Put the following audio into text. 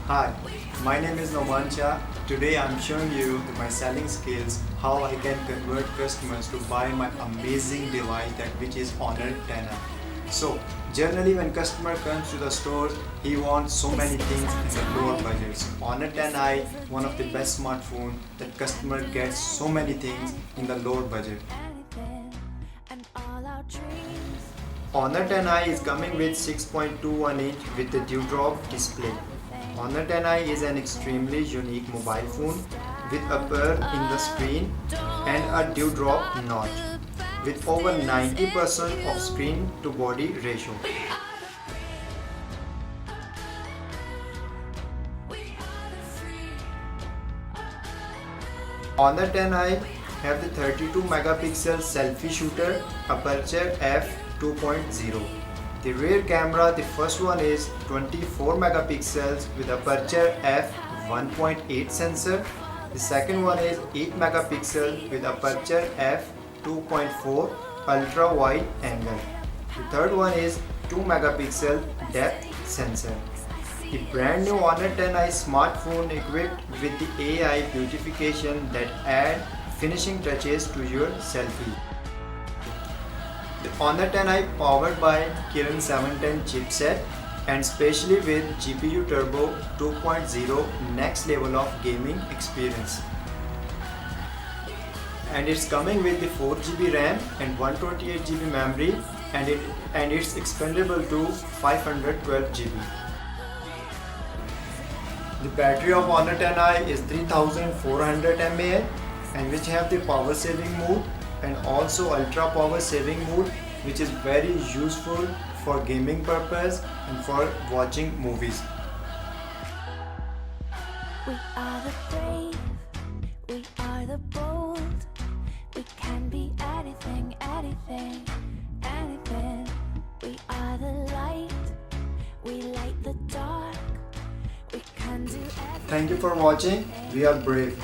Hi, my name is Noman Shah. Today I'm showing you my selling skills, how I can convert customers to buy my amazing device that which is Honor 10i. So generally when customer comes to the store, he wants so many things in the lower budgets. Honor 10i, one of the best smartphone that customer gets so many things in the lower budget. Honor 10i is coming with 6.21 inch with the dewdrop display. Honor 10i is an extremely unique mobile phone with a pearl in the screen and a dewdrop notch with over 90% of screen to body ratio. Honor 10i have the 32 megapixel selfie shooter aperture f2.0. The rear camera, the first one is 24 megapixels with aperture f1.8 sensor. The second one is 8 megapixel with aperture f2.4 ultra wide angle. The third one is 2 megapixel depth sensor. The brand new Honor 10i smartphone equipped with the AI beautification that add finishing touches to your selfie. The Honor 10i powered by Kirin 710 chipset and specially with GPU Turbo 2.0 next level of gaming experience. And it's coming with the 4GB RAM and 128GB memory and it's expandable to 512GB. The battery of Honor 10i is 3400 mAh and which have the power saving mode and also ultra power saving mode, which is very useful for gaming purpose and for watching movies. We are the brave, we are the bold, we can be anything, anything, anything. We are the light, we light the dark, we can do everything. Thank you for watching. We are brave.